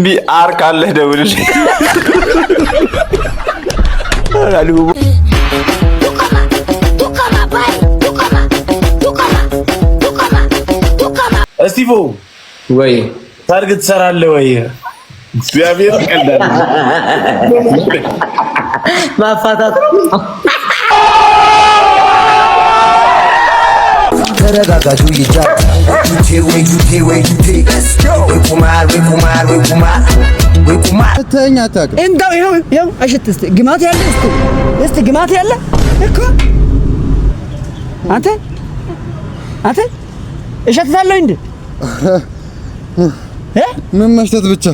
የቢምቢ አር ካለህ ደውልልኝ። እስቲፎ ወይ ታርግ ትሰራለህ ወይ? እግዚአብሔር ይቀልዳል። ማፋታት ተረጋጋጁ ይጃ እንደው ይኸው አሽት እስቲ ግማት ያለ እስቲ ግማት ያለ እኮ አንተ እሸትታለሁ እንዴ? ምን መሽተት ብቻ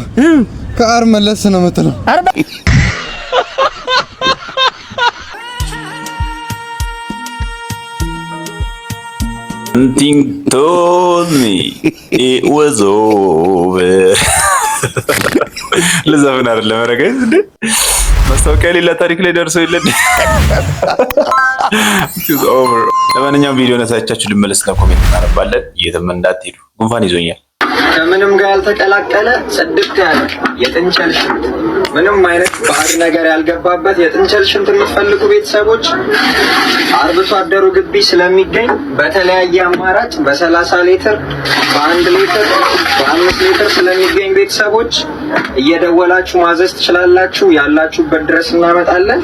ከአር መለስ ነው የምትለው? Something told me it was over. ለዘፈን አይደለም ረጋይ እንዴ ማስታወቂያ ሌላ ታሪክ ላይ ደርሶ ይለድ it's over። ለማንኛውም ቪዲዮ ነሳቻችሁ ልመለስና ኮሜንት እናነባለን። የትም እንዳትሄዱ ጉንፋን ይዞኛል። ከምንም ጋር ያልተቀላቀለ ጽድት ያለ የጥንቸል ሽንት ምንም አይነት ባዕድ ነገር ያልገባበት የጥንቸል ሽንት የምትፈልጉ ቤተሰቦች አርብቶ አደሩ ግቢ ስለሚገኝ በተለያየ አማራጭ በ30 ሊትር በ1 ሊትር በ5 ሊትር ስለሚገኝ ቤተሰቦች እየደወላችሁ ማዘዝ ትችላላችሁ። ያላችሁበት ድረስ እናመጣለን።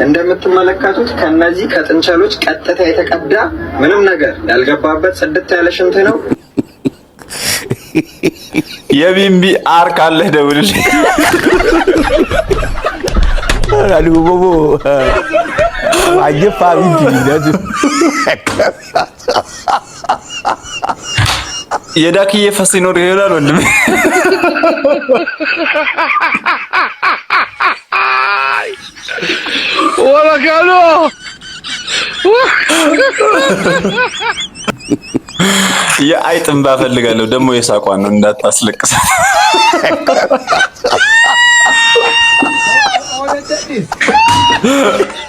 እንደምትመለከቱት ከነዚህ ከጥንቸሎች ቀጥታ የተቀዳ ምንም ነገር ያልገባበት ጽድት ያለ ሽንት ነው። የቢምቢ አር ካለህ ደውልልኝ። አሉቦቦ አጀፋ ቢምቢ ነድ የዳክዬ ፈስ ይኖር ይሆናል ወንድሜ። ወራካሎ የአይጥም ባፈልጋለሁ ደግሞ የሳቋን ነው እንዳታስለቅስ።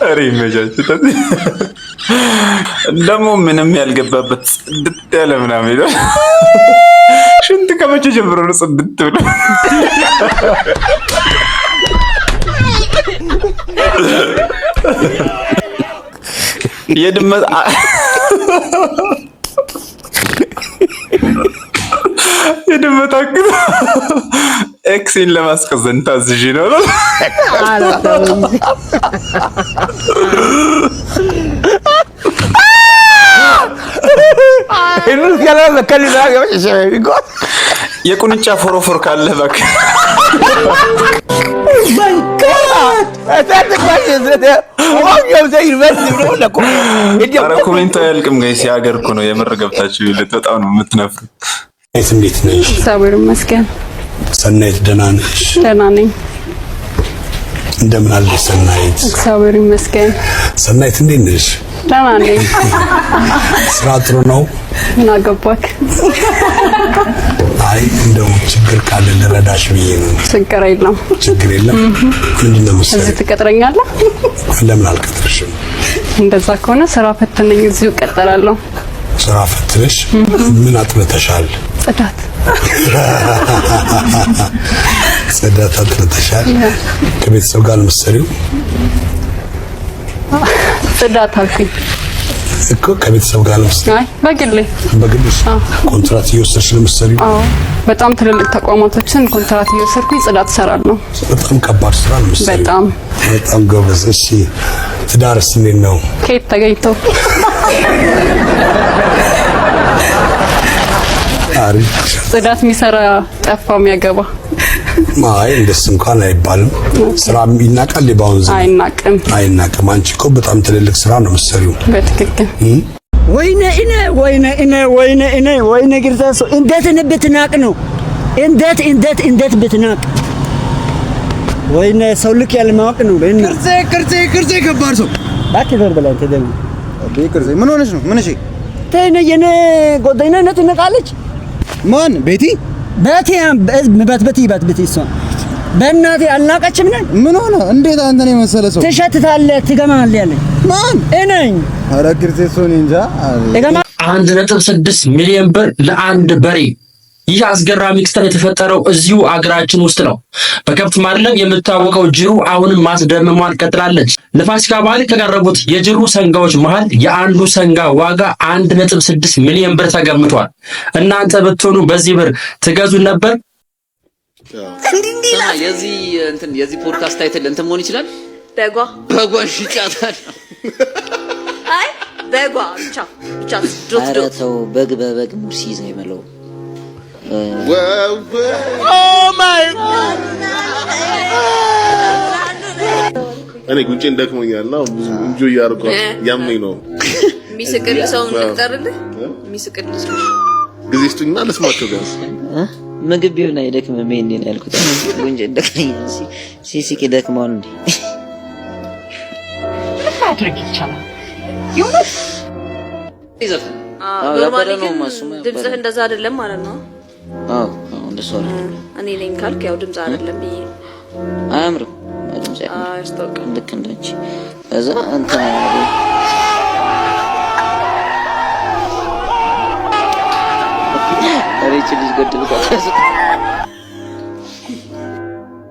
አሬ መጃጅ ደግሞ ምንም ያልገባበት ጽድት ያለ ምናምን ይላል። ሽንት ከመቼ ጀምሮ ነው ጽድት ብሎ? የድመት የድመታክት ኤክሲን ለማስቀዘን ታዝዢ ነው። የቁንጫ ፎሮፎር ካለ እባክህ ኮሜንት አያልቅም ጋይስ። የሀገር እኮ ነው የምር ገብታችሁ ይልት በጣም ነው የምትነፍሩ። እንዴት ነሽ? እግዚአብሔር ይመስገን። ሰናይት ደህና ነሽ? ደህና ነኝ። እንደምን አለሽ ሰናይት? እግዚአብሔር ይመስገን። ሰናይት እንዴት ነሽ? ደህና ነኝ። ስራ ጥሩ ነው? ምን አገባክ? አይ እንደው ችግር ካለ ልረዳሽ ብዬ ነው። ችግር የለም። ችግር የለም። ምንድነው መሰለኝ? እዚህ ትቀጥረኛለህ? ለምን አልቀጥርሽም? እንደዛ ከሆነ ስራ ፈትነኝ እዚሁ እቀጥላለሁ። ስራ ፈትነሽ ምን አጥነተሻል? ጽዳት ጽዳት አጥነተሻል? ከቤተሰብ ጋር ለምሳሌው ጽዳት አልኩኝ እኮ ከቤተሰብ ጋር ለምሳሌ። አይ በግልሽ ኮንትራት እየወሰድሽ ለምሳሌው? አዎ በጣም ትልልቅ ተቋማቶችን ኮንትራት እየወሰድኩኝ ጽዳት እሰራለሁ። በጣም ከባድ ስራ ነው ለምሳሌ። በጣም ጎበዝ። እሺ ትዳርስ እንዴት ነው? ከየት ተገኝቶ? አሪፍ ጽዳት የሚሰራ ጠፋ የሚያገባ። አይ እንደስ እንኳን አይባልም። ስራ ይናቃል ባውን ዘመን አይናቅም። አንቺ እኮ በጣም ትልልቅ ስራ ነው የምትሰሪው። በትክክል። ወይኔ ግርዛሶ እንዴት ብትናቅ ነው? እንዴት ብትናቅ? ወይኔ ሰው ልክ ያለ ማወቅ ነው። ቅርጼ ከባድ ሰው ባትበር በላይ ተደም ቅርጼ ምን ሆነሽ ነው? ምን እሺ ተይነ የኔ ጎደኛነት ነቃለች። ማን ቤቲ በት እሷ በእናቴ አልናቀችም ነን። ምን ሆነ? እንዴት አንተ ነው የመሰለ ሰው ትሸትታለህ ትገማለህ ያለኝ ማን እኔ? ኧረ ግርቴ ሶኒ እንጃ። 1.6 ሚሊዮን ብር ለአንድ በሬ ይህ አስገራሚ ክስተት የተፈጠረው እዚሁ አገራችን ውስጥ ነው። በከብት ማድለብ የምትታወቀው ጅሩ አሁንም ማስደመሟን ቀጥላለች። ለፋሲካ በዓል ከቀረቡት የጅሩ ሰንጋዎች መሃል የአንዱ ሰንጋ ዋጋ 1.6 ሚሊዮን ብር ተገምቷል። እናንተ ብትሆኑ በዚህ ብር ትገዙ ነበር? የዚህ ፖድካስት ታይትል እንትን መሆን ይችላል። በጓ ሽጫታል። አይ በጓ ብቻ ዶት ተው በግ በበግ ሙርሲዝ ነው የመለው። እኔ ጉንጬን ደክሞኛልና ብዙ እንጆ ያርኩ ያመኝ ነው። ሚስቅል ሰው እንጠርልህ ሚስቅል ሰው ጊዜ ስጡኝና ለስማቸው ጋር ምግብ ቢሆን አይደክምም። እንዴ ነው ያልኩት። ጉንጬን ደክሞኛል። ሲሲቂ ደክማው እንዴ አድርግ ይቻላል ይሁን ይዘፈን ኖርማሊ ድምጽህ እንደዛ አይደለም ማለት ነው። አዎ እንደሱ አይደለም። እኔ ነኝ ካልክ ያው ድምጽ አይደለም ብዬ አያምርም። ድምጽ አይስተካከል ልክ እንደዚህ እዛ እንትን አሬች ልጅ ገድልኳት።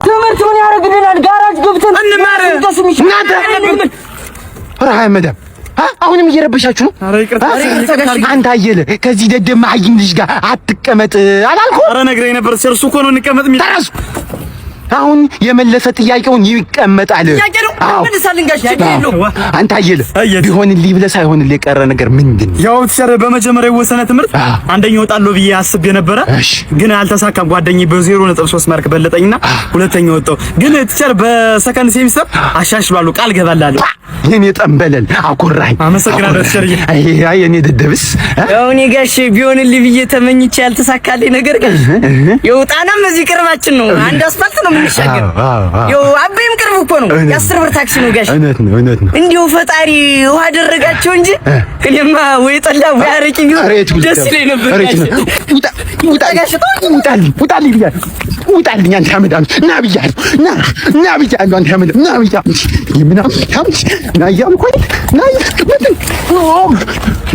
ትምህርት ምን ያደርግልናል? ጋራጅ ገብተን እንማር። እናንተ ራይ መዳም አሁንም እየረበሻችሁ ነው። አንተ አየለ ከዚህ ደደማ ሀይም ልጅ ጋር አትቀመጥ አላልኩ? አረ ነግሬ ነበር። እርሱ እኮ ነው እንቀመጥ የሚል ተራሱ አሁን የመለሰ ጥያቄውን ይቀመጣል። አዎ መልሳልን ጋሽ ያለው አንተ አየለ ቢሆንልኝ ብለህ ሳይሆንልህ የቀረ ነገር ምንድን ነው? ያው ተሰረ በመጀመሪያ የወሰነ ትምህርት አንደኛው ወጣለሁ ብዬ አስቤ ነበረ፣ ግን አልተሳካም። ጓደኛዬ በ0.3 ማርክ በለጠኝና ሁለተኛው ወጣው። ግን ተሰረ በሰከንድ ሴሚስተር አሻሽሏል። ቃል ገባላለሁ። የኔ ጠንበለል አኮራኝ። አመሰግናለሁ ተሰረ። አይ የኔ ደደብስ ያው እኔ ጋሽ ቢሆንልኝ ብዬ ተመኝቼ ያልተሳካልኝ ነገር ጋሽ የውጣናም እዚህ ቅርባችን ነው። አንድ አስፋልት ነው የምንሻገር። ያው አቤም ቅርብ እኮ ነው። የ10 ብር ታክሲ ነው ጋሽ። እውነት ነው። እንዲሁ ፈጣሪ ውሃ አደረጋቸው እንጂ እኔማ ወይ ጠላ ወይ አረቂ ቢሆን ደስ ይለኝ ነበር ጋሽ። ውጣልኝ ብያለሁ። ውጣልኝ አንተ አመዳም ና ብያለሁ። ና ብያለሁ አንተ አመዳም ና ብያለሁ። ና እያልኩኝ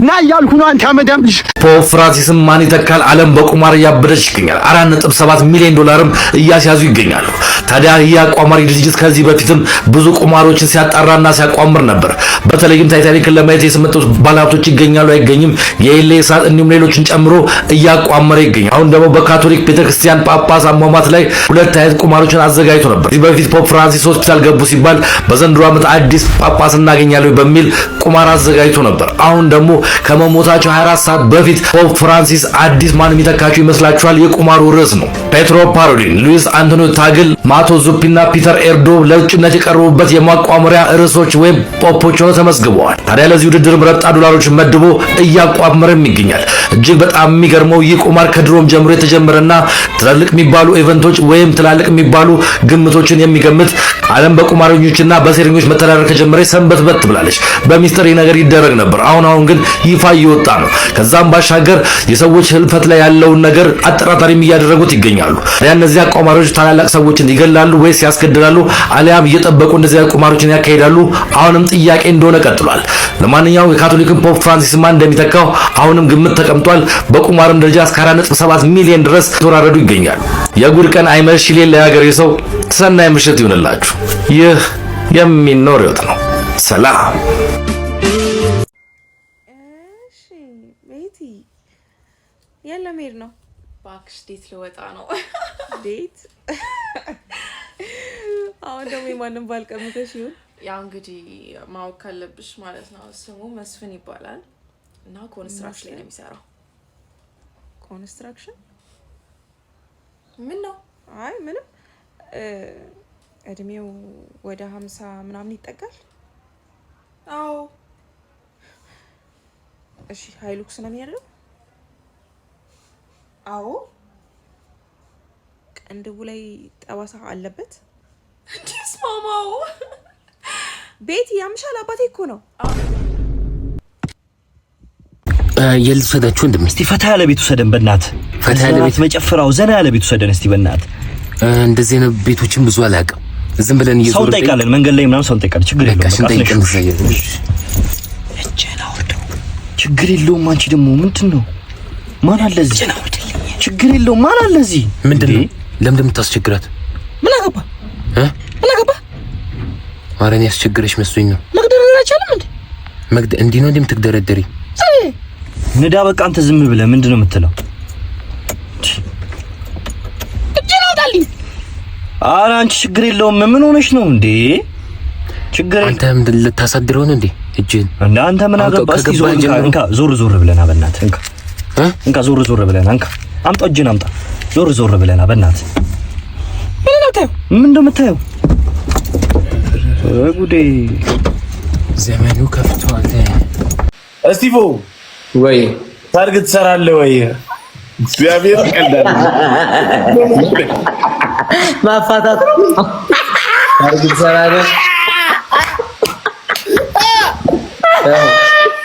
ና እያልኩ ነው አንተ አመዳም ልጅ። ፖፕ ፍራንሲስም ማን ይተካል ዓለም በቁማር እያበደች ይገኛል። 4.7 ሚሊዮን ዶላርም እያስያዙ ይገኛሉ። ታዲያ ይህ አቋማሪ ድርጅት ከዚህ በፊትም ብዙ ቁማሮችን ሲያጣራና ሲያቋምር ነበር። በተለይም ታይታኒክን ለማየት የስመጡት ባለሀብቶች ይገኛሉ አይገኝም፣ የኤሌ ሳት እንዲሁም ሌሎችን ጨምሮ እያቋመረ ይገኛል። አሁን ደግሞ በካቶሊክ ቤተክርስቲያን ጳጳስ አሟሟት ላይ 2 አይነት ቁማሮችን አዘጋጅቶ ነበር። ከዚህ በፊት ፖፕ ፍራንሲስ ሆስፒታል ገቡ ሲባል በዘንድሮ ዓመት አዲስ ጳጳስ እናገኛለን በሚል ቁማር አዘጋጅቶ ነበር። አሁን ደግሞ ከመሞታቸው 24 ሰዓት በፊት ፖፕ ፍራንሲስ አዲስ ማን የሚተካቸው ይመስላችኋል? የቁማሩ ርዕስ ነው። ፔትሮ ፓሮሊን፣ ሉዊስ አንቶኒዮ ታግል፣ ማቶ ዙፒና ፒተር ኤርዶ ለውጭነት የቀረቡበት የማቋመሪያ ርዕሶች ወይም ፖፖች ሆነው ተመዝግበዋል። ታዲያ ለዚህ ውድድርም ረብጣ ዶላሮችን መድቦ እያቋመረም ይገኛል። እጅግ በጣም የሚገርመው ይህ ቁማር ከድሮም ጀምሮ የተጀመረና ትላልቅ የሚባሉ ኢቨንቶች ወይም ትላልቅ የሚባሉ ግምቶችን የሚገምት ዓለም በቁማረኞችና በሴረኞች መተዳደር ከጀመረ ሰንበትበት ብላለች። በሚስጥር ነገር ይደረግ ነበር። አሁን ግን ይፋ እየወጣ ነው። ከዛም ባሻገር የሰዎች ህልፈት ላይ ያለውን ነገር አጠራጣሪም እያደረጉት ይገኛሉ። እነዚህ አቋማሪዎች ታላላቅ ሰዎችን ይገላሉ ወይስ ያስገድላሉ? አሊያም እየጠበቁ እንደዚህ አቋማሪዎችን ያካሂዳሉ? አሁንም ጥያቄ እንደሆነ ቀጥሏል። ለማንኛውም የካቶሊክን ፖፕ ፍራንሲስ ማን እንደሚተካው አሁንም ግምት ተቀምጧል። በቁማርም ደረጃ እስከ 4.7 ሚሊዮን ድረስ ተወራረዱ ይገኛሉ። የጉድ ቀን አይመሽ ይሌላ ያገሬ ሰው ሰናይ ምሽት ይሁንላችሁ። ይህ የሚኖር ህይወት ነው። ሰላም። እሺ ቤቲ የለም ሄድ ነው ባክሽ ዴት ልወጣ ነው። ዴት አሁን ደግሞ የማንም ባልቀምተሽ ይሁን። ያው እንግዲህ ማወቅ ካለብሽ ማለት ነው ስሙ መስፍን ይባላል እና ኮንስትራክሽን ላይ ነው የሚሰራው። ኮንስትራክሽን ምን ነው? አይ ምንም እድሜው ወደ 50 ምናምን ይጠጋል። አዎ እሺ ሃይሉክስ ነው የሚያለው? አዎ ቅንድቡ ላይ ጠባሳ አለበት? እንዴስ ማማው ቤት ያምሻል። አባቴ እኮ ነው። የልትፈታችሁ እንደም እስቲ ፈታ ያለ ቤት ወሰደን በእናትህ። ፈታ ያለ ቤት መጨፈራው ዘና ያለ ቤት ወሰደን እስቲ በእናትህ። እንደዚህ ነው ቤቶችን ብዙ አላውቅም። ዝም ብለን እየዞርን ሰው ጠይቃለን፣ መንገድ ላይ ምናምን ሰው ጠይቃለን። ችግር የለውም ችግር የለውም። አንቺ ደግሞ ምንድን ነው ማን አለ እዚህ? ችግር የለውም ማን አለ እዚህ? ምንድነው? ለምን የምታስቸግራት? ምን አገባ? ምን አገባ? ማረኝ ያስቸግረሽ መስሎኝ ነው። መግደርደር አይቻልም እንዴ? እንዲህ ነው እንደምትደረደሪ? ንዳ በቃ አንተ ዝም ብለህ ምንድነው የምትለው? እጄን አውጣልኝ። ኧረ አንቺ ችግር የለውም ምን ሆነሽ ነው እንዴ? ችግር አንተ ምን ልታሳድረው ነው እንዴ? እጄን እንደ አንተ ምን አገባ? እስኪ እንካ ዞር ብለና በእናትህ እንካ ዞር ብለና እንካ አምጣ እጄን አምጣ ዞር ብለና በእናትህ ምን እንደምታየው ጉዴ ዘመኑ ከፍቷል። እስቲፎ ወይ ታርግ ትሰራለህ ወይ? እግዚአብሔር ይቀልዳል። ማፋታት ታርግ ትሰራለህ?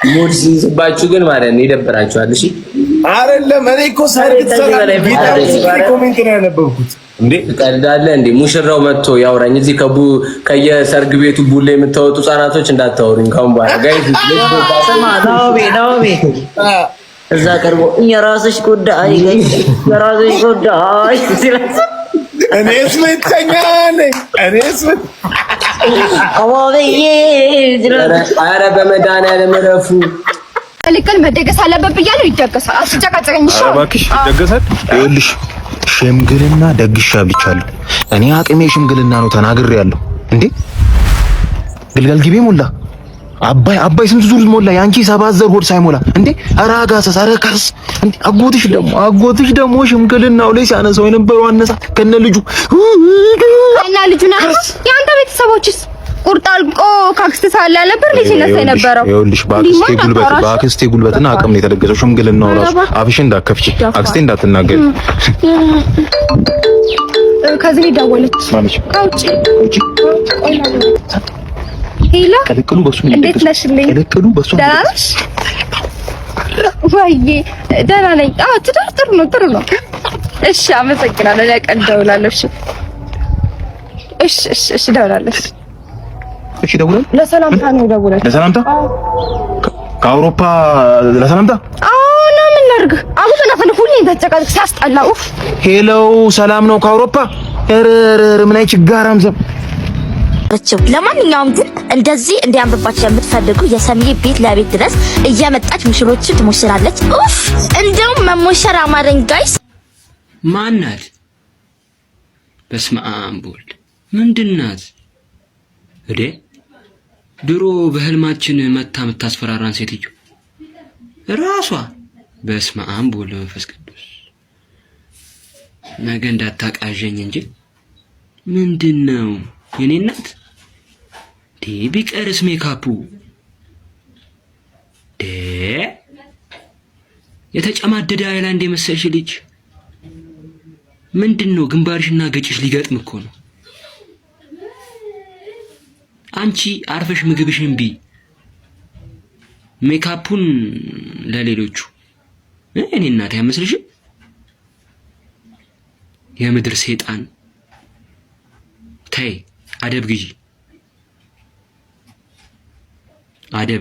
ሙድ ሲይዝባችሁ ግን ማለት ነው ይደብራችኋል። እሺ አይደለም እኔ እኮ ታርግ ትሰራለህ ኮሜንት ነው ያነበብኩት። እንዴ ቀልዳለህ እንዴ? ሙሽራው መጥቶ ያውራኝ። እዚህ ከየሰርግ ቤቱ ቡሌ የምታወጡ ህጻናቶች እንዳታወሩኝ ካሁን በኋላ ጋይስ። ስማ ናኦሚ እዛ ቀርቦ የራስሽ ጉዳይ የራስሽ ጉዳይ ሲላስ እኔስ ምተኛ ነኝ እኔስ ኧረ በመድኃኒዓለም እረፉ። ልቅል መደገስ አለበት ብያለሁ። ይደገሳል። አስጨቃጨቀኝ። እሺ እባክሽ ይደገሳል። ይኸውልሽ ሽምግልና ደግሻ ብቻለሁ። እኔ አቅሜ ሽምግልና ነው ተናግሬያለሁ። እንዴ ግልገል ግቤ ሞላ አባይ ስንት ዙር ሞላ? ያንቺ ሰባት ዘር ሆድ ሳይሞላ እንዴ! አራጋሰስ አረካስ እንዴ! አጎትሽ ደግሞ ሽምግልናው ላይ ሲያነሳው የነበረው አነሳት ከነ ልጁ እና ልጁና ያንተ ቤተሰቦችስ ቁርጥ አልቆ ካክስት ሳለ ነበር ልጅ ነሳ የነበረው። ይኸውልሽ በአክስቴ ጉልበትና አቅም ነው የተደገሰው ሽምግልናው ራሱ። አፍሽ እንዳከፍቺ አክስቴ እንዳትናገሪ። ከዚህ ደወለች ማለች ካውጪ ሄሎ ቀለቅሉ በሱ እንዴት ነሽልኝ? ቀለቅሉ በሱ ደህና ነሽ ወይ? ደህና ነኝ። ትዳር ጥሩ ነው። እሺ አመሰግናለሁ። ለቀን ደውላለሁ። እሺ ደውላለሁ። እሺ ደውላለሁ። ለሰላምታ ነው ደውላለሁ። ለሰላምታ ከአውሮፓ ለሰላምታ እና ምን ላድርግ? አሁን ተነፈንኩኝ ተጨቃጭቅ ሲያስጠላው። ሄሎ ሰላም ነው ከአውሮፓ? ምን አይ ችጋራም ዘም ለማንኛውም ግን እንደዚህ እንዲያምርባችሁ የምትፈልጉ የሰሚዬ ቤት ለቤት ድረስ እየመጣች ሙሽሮችን ትሞሽራለች። ኡፍ እንደውም መሞሸር አማረኝ ጋይስ። ማናት? በስመ አብ ወልድ ምንድናት እዴ? ድሮ በህልማችን መታ የምታስፈራራን ሴትዮ ራሷ። በስመ አብ ወልድ መንፈስ ቅዱስ። ነገ እንዳታቃዠኝ እንጂ ምንድነው የኔ እናት? ቢቀርስ ሜካፑ የተጨማደደ አይላንድ የመሰልሽ ልጅ ምንድነው? ግንባርሽና ገጭሽ ሊገጥም እኮ ነው። አንቺ አርፈሽ ምግብሽን ቢ ሜካፑን ለሌሎቹ እኔ እናት ያመስልሽ? የምድር ሰይጣን ተይ፣ አደብ ግዢ። እቺ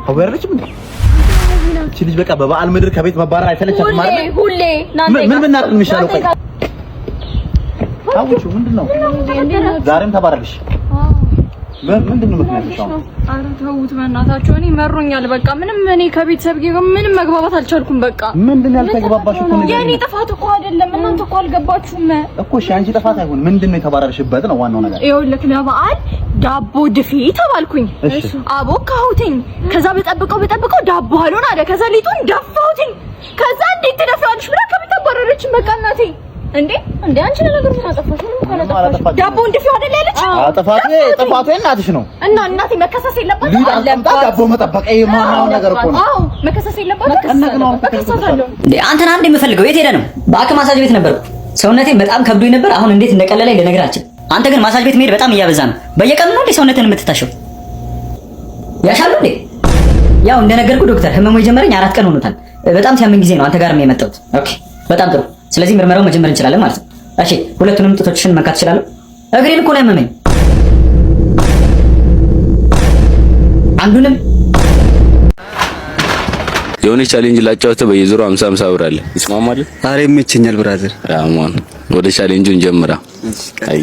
አወራለችም እንዴ? እቺ ልጅ በቃ በበዓል ምድር ከቤት መባረር አይሰለቻትም ማለት ነው። ሁሌ ምን ብናደርግ የሚሻለው? ቆይ አውጪው ምንድነው? ዛሬም ተባረርሽ። ምንድነው ምክንያትሽ? ኧረ ተውት በእናታችሁ። እኔ መሮኛል በቃ። እኔ ከቤተሰብ ጋር ምንም መግባባት አልቻልኩም። በቃ ምንድነው ያልተግባባሽ እኮ ነው? የኔ ጥፋት እኮ አይደለም። እናንተ እኮ አልገባችሁም እኮ። እሺ አንቺ ጥፋት አይሆን። ምንድነው የተባረርሽበት ነው ዋናው ነገር? ይኸውልህ ለበዓል ዳቦ ድፊ ተባልኩኝ። አቦካሁትኝ። ከዛ በጠብቀው ዳቦ አልሆን አለ። ከዛ ሊጡን ደፋሁትኝ። ከዛ እንዴት ትደፋዋለሽ ብላ ከቤት አባረረችኝ። በቃ እናቴ እንዴ አንቺ ለነገሩ ምን አጠፋሽ? ምን አጠፋሽ? ዳቦ እንድፊው አይደል ያለች? ጥፋቱ እናትሽ ነው። እና እናቴ መከሰስ የለባትም። ዳቦ መጠበቅ ይሄ ማናው ነገር እኮ ነው። አዎ መከሰስ የለባትም። አንተን አንድ የምፈልገው የት ሄደ ነው? በአክ ማሳጅ ቤት ነበርኩ። ሰውነቴን በጣም ከብዶኝ ነበር። አሁን እንዴት እንደቀለለኝ ልነግራችሁ። አንተ ግን ማሳጅ ቤት መሄድ በጣም እያበዛ ነው። በየቀኑ ነው እንዴ ሰውነትን የምትታሸው? ያሻሉ እንዴ? ያው እንደነገርኩ ዶክተር ህመሙ የጀመረኝ 4 ቀን ሆኖታል። በጣም ሲያመኝ ጊዜ ነው አንተ ጋር የመጣሁት። ኦኬ በጣም ጥሩ። ስለዚህ ምርመራው መጀመር እንችላለን ማለት ነው። እሺ ሁለቱንም ጡቶችሽን መንካት እችላለሁ? እግሬን እኮ ነው ያመመኝ። አንዱንም የሆነ ቻሌንጅ ላጫወተ በየዙሩ 50 ብር አለ። ይስማማል? ዛሬ ይመቸኛል ብራዘር። አማን ወደ ቻሌንጁን ጀምራ። አይ